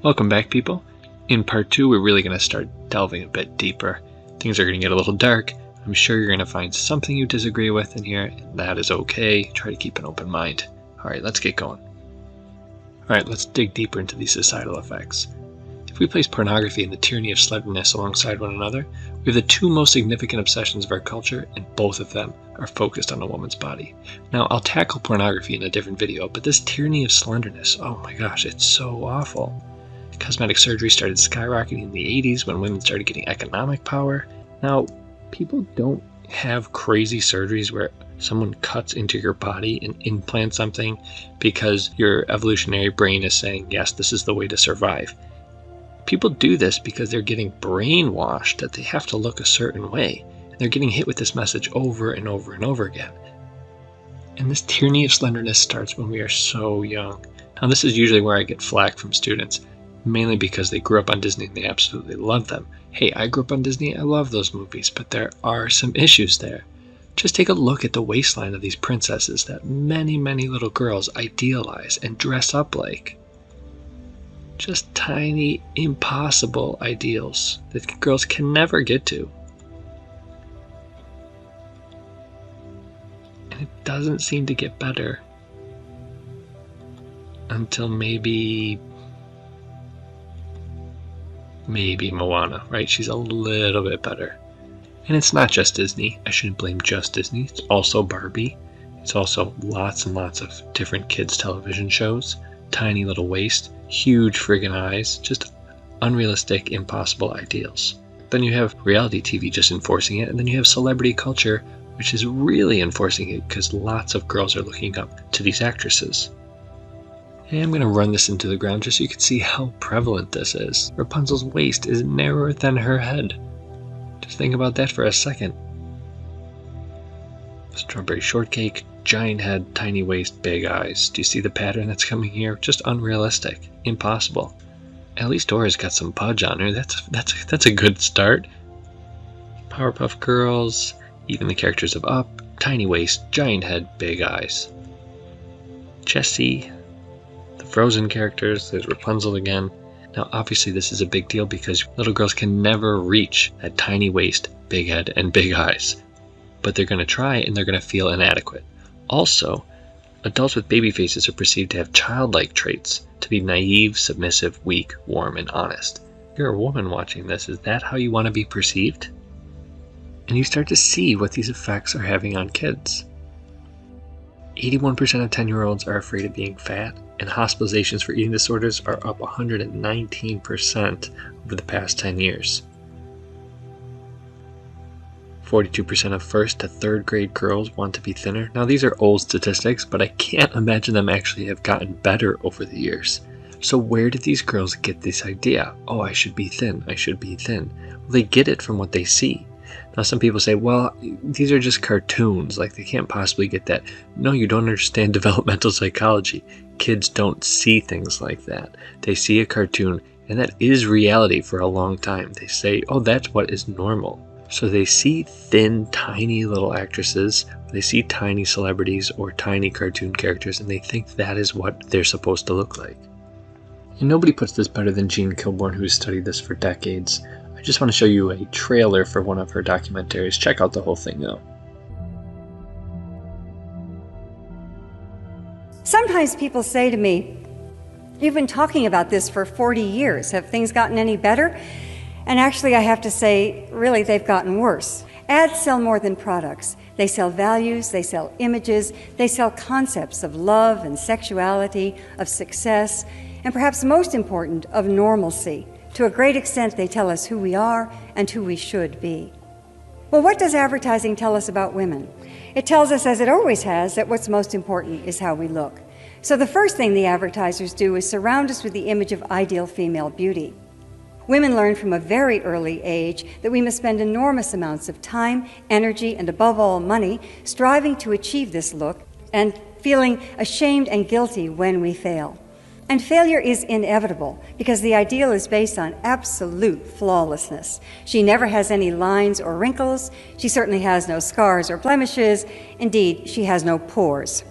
Welcome back, people. In part 2, we're really going to start delving a bit deeper. Things are going to get a little dark. I'm sure you're going to find something you disagree with in here, and that is okay. Try to keep an open mind. Alright, let's get going. Alright, let's dig deeper into these societal effects. If we place pornography and the tyranny of slenderness alongside one another, we have the two most significant obsessions of our culture, and both of them are focused on a woman's body. Now, I'll tackle pornography in a different video, but this tyranny of slenderness, oh my gosh, it's so awful. Cosmetic surgery started skyrocketing in the 80s when women started getting economic power. Now, people don't have crazy surgeries where someone cuts into your body and implants something because your evolutionary brain is saying, yes, this is the way to survive. People do this because they're getting brainwashed that they have to look a certain way. And they're getting hit with this message over and over and over again. And this tyranny of slenderness starts when we are so young. Now, this is usually where I get flack from students, mainly because they grew up on Disney and they absolutely love them. Hey, I grew up on Disney, I love those movies, but there are some issues there. Just take a look at the waistline of these princesses that many, many little girls idealize and dress up like. Just tiny, impossible ideals that girls can never get to. And it doesn't seem to get better until maybe Moana, right? She's a little bit better. And it's not just Disney. I shouldn't blame just Disney. It's also Barbie. It's also lots and lots of different kids' television shows. Tiny little waist, huge friggin' eyes, just unrealistic, impossible ideals. Then you have reality TV just enforcing it, and then you have celebrity culture, which is really enforcing it because lots of girls are looking up to these actresses. And I'm going to run this into the ground just so you can see how prevalent this is. Rapunzel's waist is narrower than her head. Just think about that for a second. Strawberry shortcake, giant head, tiny waist, big eyes. Do you see the pattern that's coming here? Just unrealistic. Impossible. At least Dora's got some pudge on her. That's a good start. Powerpuff Girls, even the characters of Up, tiny waist, giant head, big eyes. Jessie, the Frozen characters, there's Rapunzel again. Now obviously this is a big deal because little girls can never reach that tiny waist, big head, and big eyes. But they're going to try and they're going to feel inadequate. Also, adults with baby faces are perceived to have childlike traits, to be naive, submissive, weak, warm, and honest. You're a woman watching this, is that how you want to be perceived? And you start to see what these effects are having on kids. 81% of 10-year-olds are afraid of being fat, and hospitalizations for eating disorders are up 119% over the past 10 years. 42% of first to third grade girls want to be thinner. Now these are old statistics, but I can't imagine them actually have gotten better over the years. So where did these girls get this idea? Oh, I should be thin, I should be thin. Well, they get it from what they see. Now some people say, well, these are just cartoons, like they can't possibly get that. No, you don't understand developmental psychology. Kids don't see things like that. They see a cartoon, and that is reality for a long time. They say, oh, that's what is normal. So they see thin, tiny little actresses, they see tiny celebrities or tiny cartoon characters, and they think that is what they're supposed to look like. And nobody puts this better than Jean Kilbourne, who's studied this for decades. I just want to show you a trailer for one of her documentaries. Check out the whole thing though. Sometimes people say to me, you've been talking about this for 40 years. Have things gotten any better? And actually, I have to say, really, they've gotten worse. Ads sell more than products. They sell values, they sell images, they sell concepts of love and sexuality, of success, and perhaps most important, of normalcy. To a great extent, they tell us who we are and who we should be. Well, what does advertising tell us about women? It tells us, as it always has, that what's most important is how we look. So the first thing the advertisers do is surround us with the image of ideal female beauty. Women learn from a very early age that we must spend enormous amounts of time, energy, and above all, money, striving to achieve this look and feeling ashamed and guilty when we fail. And failure is inevitable because the ideal is based on absolute flawlessness. She never has any lines or wrinkles. She certainly has no scars or blemishes. Indeed, she has no pores.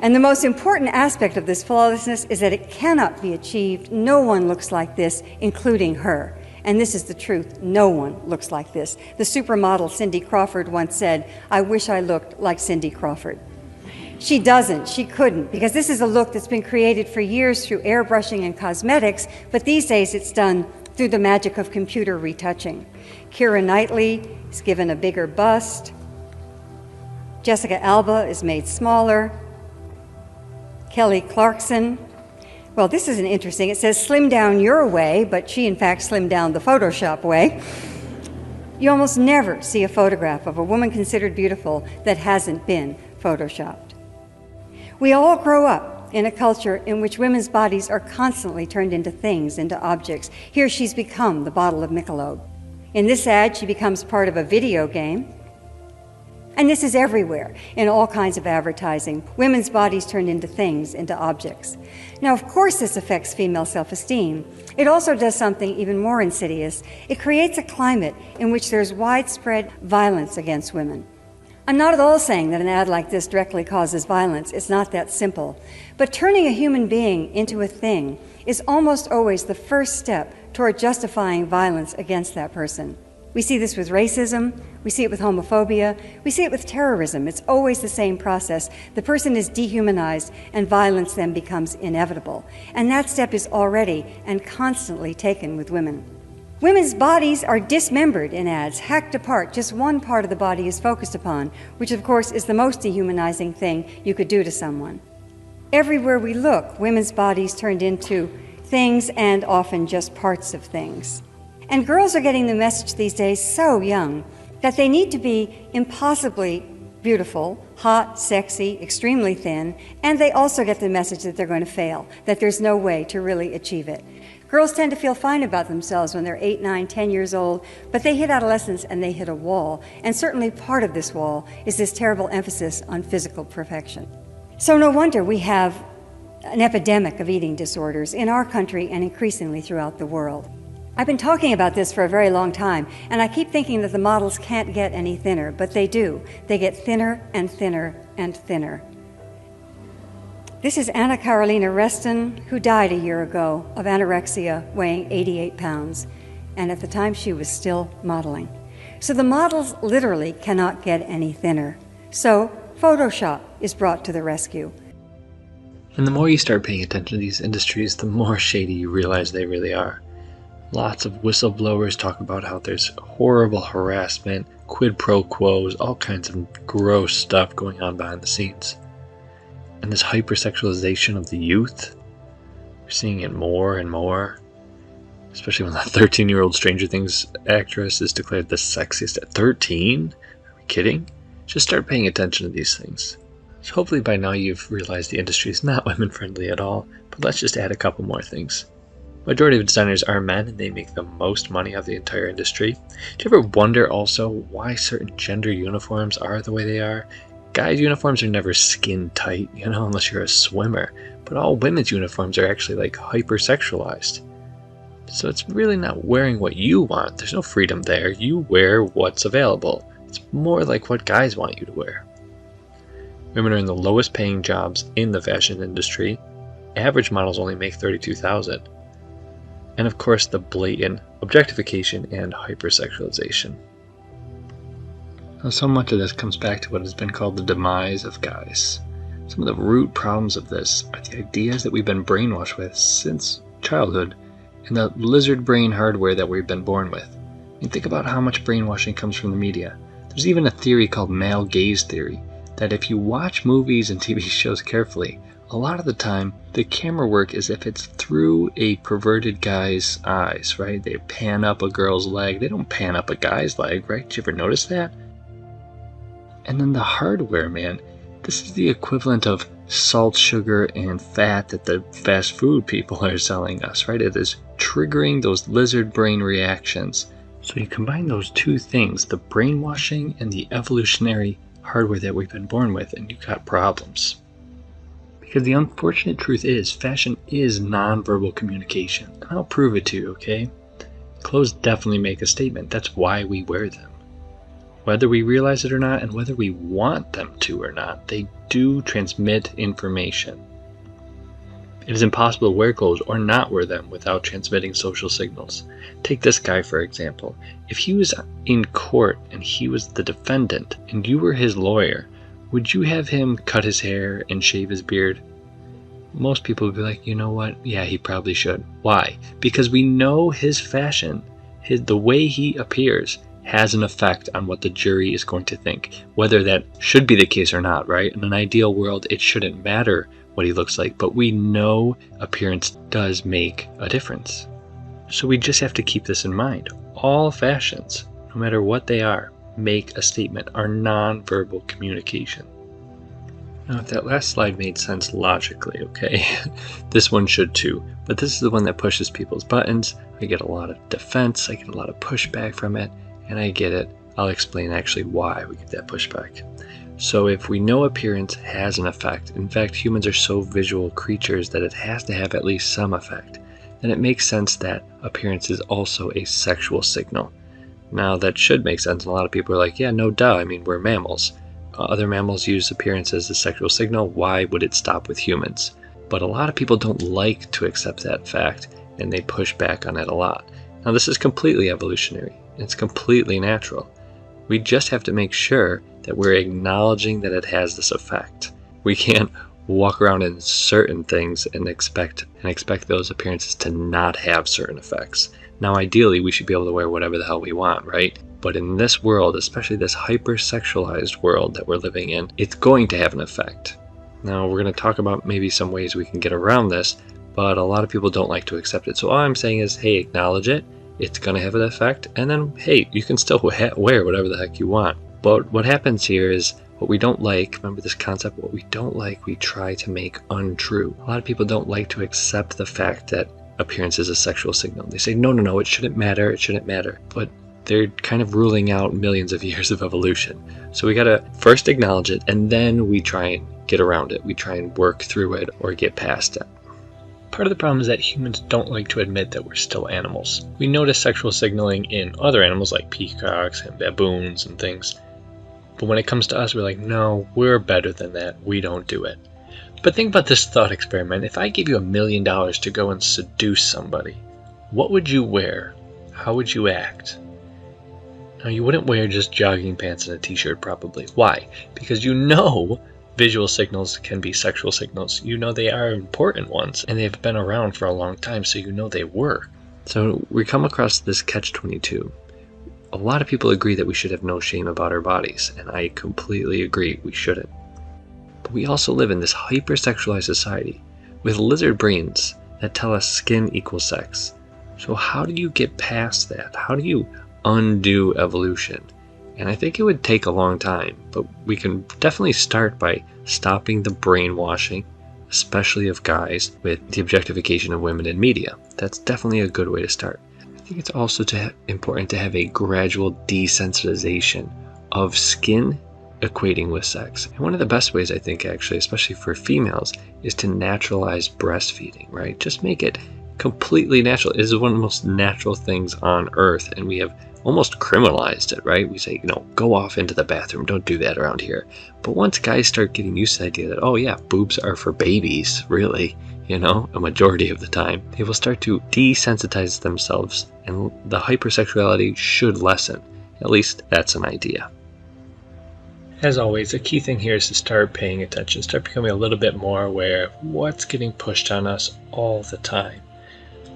And the most important aspect of this flawlessness is that it cannot be achieved. No one looks like this, including her. And this is the truth. No one looks like this. The supermodel Cindy Crawford once said, "I wish I looked like Cindy Crawford." She doesn't, she couldn't, because this is a look that's been created for years through airbrushing and cosmetics, but these days it's done through the magic of computer retouching. Keira Knightley is given a bigger bust. Jessica Alba is made smaller. Kelly Clarkson, well, this is interesting. It says slim down your way, but she in fact slimmed down the Photoshop way. You almost never see a photograph of a woman considered beautiful that hasn't been photoshopped. We all grow up in a culture in which women's bodies are constantly turned into things, into objects. Here she's become the bottle of Michelob. In this ad, she becomes part of a video game. And this is everywhere, in all kinds of advertising. Women's bodies turned into things, into objects. Now, of course, this affects female self-esteem. It also does something even more insidious. It creates a climate in which there's widespread violence against women. I'm not at all saying that an ad like this directly causes violence. It's not that simple. But turning a human being into a thing is almost always the first step toward justifying violence against that person. We see this with racism, we see it with homophobia, we see it with terrorism. It's always the same process. The person is dehumanized and violence then becomes inevitable. And that step is already and constantly taken with women. Women's bodies are dismembered in ads, hacked apart. Just one part of the body is focused upon, which of course is the most dehumanizing thing you could do to someone. Everywhere we look, women's bodies turned into things and often just parts of things. And girls are getting the message these days so young that they need to be impossibly beautiful, hot, sexy, extremely thin, and they also get the message that they're going to fail, that there's no way to really achieve it. Girls tend to feel fine about themselves when they're 8, 9, 10 years old, but they hit adolescence and they hit a wall. And certainly part of this wall is this terrible emphasis on physical perfection. So no wonder we have an epidemic of eating disorders in our country and increasingly throughout the world. I've been talking about this for a very long time, and I keep thinking that the models can't get any thinner, but they do. They get thinner and thinner and thinner. This is Anna Carolina Reston, who died a year ago of anorexia, weighing 88 pounds, and at the time she was still modeling. So the models literally cannot get any thinner. So Photoshop is brought to the rescue. And the more you start paying attention to these industries, the more shady you realize they really are. Lots of whistleblowers talk about how there's horrible harassment, quid pro quos, all kinds of gross stuff going on behind the scenes. And this hypersexualization of the youth, we're seeing it more and more, especially when the 13-year-old Stranger Things actress is declared the sexiest at 13. Are we kidding? Just start paying attention to these things. So hopefully by now you've realized the industry is not women-friendly at all, but let's just add a couple more things. Majority of designers are men, and they make the most money of the entire industry. Do you ever wonder also why certain gender uniforms are the way they are? Guys' uniforms are never skin tight, unless you're a swimmer. But all women's uniforms are actually like hypersexualized. So it's really not wearing what you want. There's no freedom there. You wear what's available. It's more like what guys want you to wear. Women are in the lowest paying jobs in the fashion industry. Average models only make $32,000. And of course the blatant objectification and hypersexualization. So much of this comes back to what has been called the demise of guys. Some of the root problems of this are the ideas that we've been brainwashed with since childhood and the lizard brain hardware that we've been born with. Think about how much brainwashing comes from the media. There's even a theory called male gaze theory, that if you watch movies and TV shows carefully, a lot of the time the camera work is if it's through a perverted guy's eyes, right? They pan up a girl's leg. They don't pan up a guy's leg, right? Did you ever notice that? And then the hardware, man, this is the equivalent of salt, sugar, and fat that the fast food people are selling us, right? It is triggering those lizard brain reactions. So you combine those two things, the brainwashing and the evolutionary hardware that we've been born with, and you've got problems. Because the unfortunate truth is, fashion is nonverbal communication. And I'll prove it to you, okay? Clothes definitely make a statement. That's why we wear them. Whether we realize it or not, and whether we want them to or not, they do transmit information. It is impossible to wear clothes or not wear them without transmitting social signals. Take this guy for example. If he was in court and he was the defendant and you were his lawyer, would you have him cut his hair and shave his beard? Most people would be like, you know what? Yeah, he probably should. Why? Because we know his fashion, the way he appears, has an effect on what the jury is going to think. Whether that should be the case or not, right? In an ideal world, it shouldn't matter what he looks like, but we know appearance does make a difference. So we just have to keep this in mind. All fashions, no matter what they are, make a statement, are non-verbal communication. Now, if that last slide made sense logically, okay, this one should too, but this is the one that pushes people's buttons. I get a lot of defense, I get a lot of pushback from it, and I get it. I'll explain actually why we get that pushback. So if we know appearance has an effect, in fact humans are so visual creatures that it has to have at least some effect, then it makes sense that appearance is also a sexual signal. Now that should make sense. A lot of people are like, yeah, no duh, I mean, we're mammals. Other mammals use appearance as a sexual signal. Why would it stop with humans? But a lot of people don't like to accept that fact, and they push back on it a lot. Now this is completely evolutionary. It's completely natural. We just have to make sure that we're acknowledging that it has this effect. We can't walk around in certain things and expect those appearances to not have certain effects. Now ideally we should be able to wear whatever the hell we want, right? But in this world, especially this hypersexualized world that we're living in, it's going to have an effect. Now we're going to talk about maybe some ways we can get around this, but a lot of people don't like to accept it. So all I'm saying is, hey, acknowledge it. It's going to have an effect, and then, hey, you can still wear whatever the heck you want. But what happens here is what we don't like, remember this concept, what we don't like, we try to make untrue. A lot of people don't like to accept the fact that appearance is a sexual signal. They say, no, it shouldn't matter, it shouldn't matter. But they're kind of ruling out millions of years of evolution. So we gotta first acknowledge it, and then we try and get around it. We try and work through it or get past it. Part of the problem is that humans don't like to admit that we're still animals. We notice sexual signaling in other animals like peacocks and baboons and things. But when it comes to us, we're like, no, we're better than that. We don't do it. But think about this thought experiment. If I gave you $1 million to go and seduce somebody, what would you wear? How would you act? Now, you wouldn't wear just jogging pants and a t-shirt probably. Why? Because you know visual signals can be sexual signals. You know they are important ones, and they've been around for a long time, so you know they work. So we come across this catch-22. A lot of people agree that we should have no shame about our bodies, and I completely agree we shouldn't. But we also live in this hypersexualized society with lizard brains that tell us skin equals sex. So how do you get past that? How do you undo evolution? And I think it would take a long time, but we can definitely start by stopping the brainwashing, especially of guys, with the objectification of women in media. That's definitely a good way to start. I think it's also important to have a gradual desensitization of skin equating with sex. And one of the best ways, I think, actually, especially for females, is to naturalize breastfeeding, right? Just make it completely natural. It is one of the most natural things on earth, and we have almost criminalized it, right? We say, go off into the bathroom, don't do that around here. But once guys start getting used to the idea that, oh yeah, boobs are for babies, really, a majority of the time, they will start to desensitize themselves, and the hypersexuality should lessen. At least that's an idea. As always, the key thing here is to start paying attention, start becoming a little bit more aware of what's getting pushed on us all the time.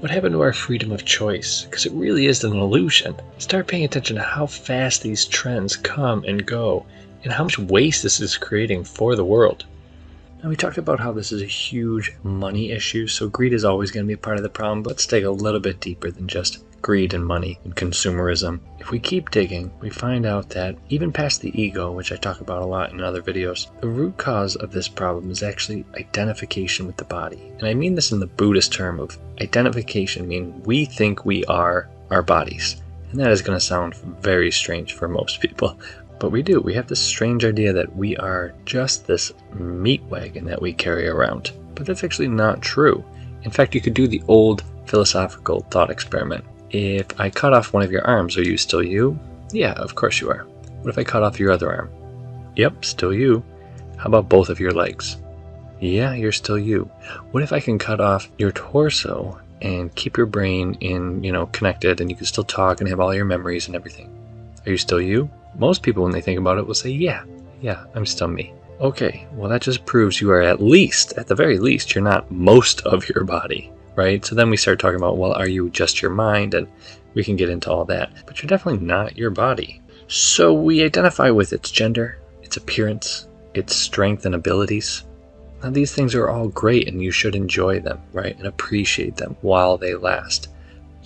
What happened to our freedom of choice? Because it really is an illusion. Start paying attention to how fast these trends come and go, and how much waste this is creating for the world. Now, we talked about how this is a huge money issue, so greed is always going to be a part of the problem, but let's dig a little bit deeper than just greed and money and consumerism. If we keep digging, we find out that even past the ego, which I talk about a lot in other videos, the root cause of this problem is actually identification with the body. And I mean this in the Buddhist term of identification, meaning we think we are our bodies. And that is going to sound very strange for most people. But we do. We have this strange idea that we are just this meat wagon that we carry around. But that's actually not true. In fact, you could do the old philosophical thought experiment. If I cut off one of your arms, are you still you? Yeah, of course you are. What if I cut off your other arm? Yep, still you. How about both of your legs? Yeah, you're still you. What if I can cut off your torso and keep your brain connected, and you can still talk and have all your memories and everything? Are you still you? Most people, when they think about it, will say, yeah, I'm still me. Okay, well that just proves you are at the very least, you're not most of your body, right? So then we start talking about, well, are you just your mind? And we can get into all that, but you're definitely not your body. So we identify with its gender, its appearance, its strength and abilities. Now these things are all great and you should enjoy them, right? And appreciate them while they last.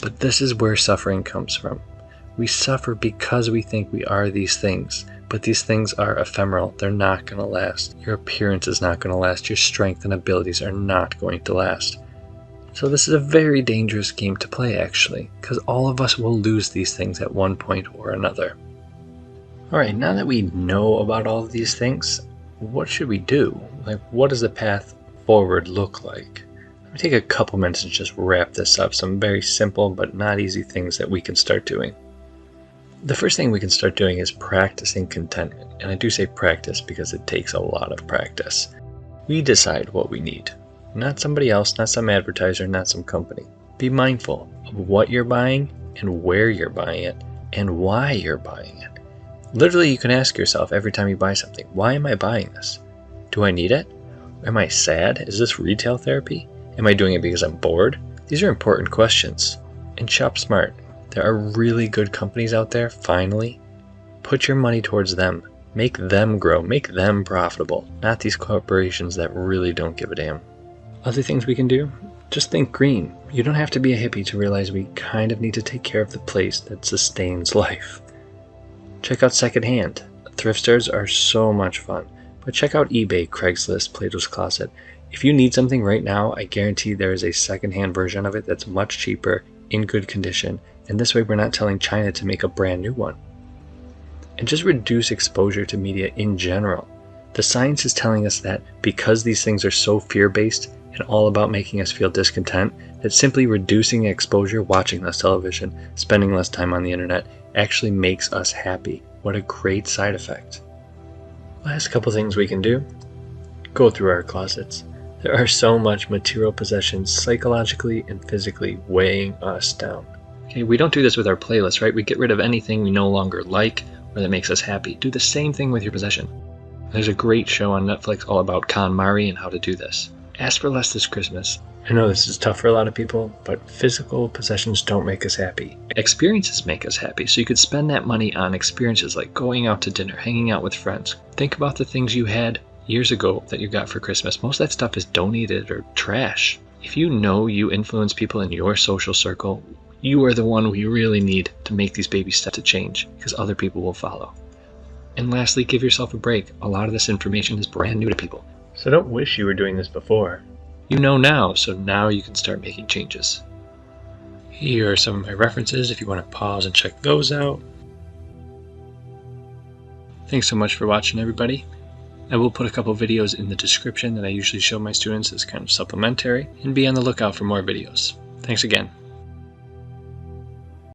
But this is where suffering comes from. We suffer because we think we are these things, but these things are ephemeral. They're not going to last. Your appearance is not going to last. Your strength and abilities are not going to last. So this is a very dangerous game to play, actually, because all of us will lose these things at one point or another. All right, now that we know about all of these things, what should we do? Like, what does the path forward look like? Let me take a couple minutes to just wrap this up. Some very simple but not easy things that we can start doing. The first thing we can start doing is practicing contentment. And I do say practice because it takes a lot of practice. We decide what we need. Not somebody else, not some advertiser, not some company. Be mindful of what you're buying and where you're buying it and why you're buying it. Literally, you can ask yourself every time you buy something, why am I buying this? Do I need it? Am I sad? Is this retail therapy? Am I doing it because I'm bored? These are important questions. And shop smart. There are really good companies out there, finally. Put your money towards them. Make them grow. Make them profitable. Not these corporations that really don't give a damn. Other things we can do? Just think green. You don't have to be a hippie to realize we kind of need to take care of the place that sustains life. Check out secondhand. Thrift stores are so much fun. But check out eBay, Craigslist, Plato's Closet. If you need something right now, I guarantee there is a secondhand version of it that's much cheaper, in good condition, and this way we're not telling China to make a brand new one. And just reduce exposure to media in general. The science is telling us that because these things are so fear-based and all about making us feel discontent, that simply reducing exposure, watching less television, spending less time on the internet, actually makes us happy. What a great side effect. Last couple things we can do. Go through our closets. There are so much material possessions psychologically and physically weighing us down. Okay, we don't do this with our playlist, right? We get rid of anything we no longer like or that makes us happy. Do the same thing with your possession. There's a great show on Netflix all about KonMari and how to do this. Ask for less this Christmas. I know this is tough for a lot of people, but physical possessions don't make us happy. Experiences make us happy, so you could spend that money on experiences like going out to dinner, hanging out with friends. Think about the things you had years ago that you got for Christmas. Most of that stuff is donated or trash. If you know you influence people in your social circle, you are the one we really need to make these baby steps to change, because other people will follow. And lastly, give yourself a break. A lot of this information is brand new to people. So don't wish you were doing this before. You know now, so now you can start making changes. Here are some of my references if you want to pause and check those out. Thanks so much for watching, everybody. I will put a couple videos in the description that I usually show my students as kind of supplementary, and be on the lookout for more videos. Thanks again.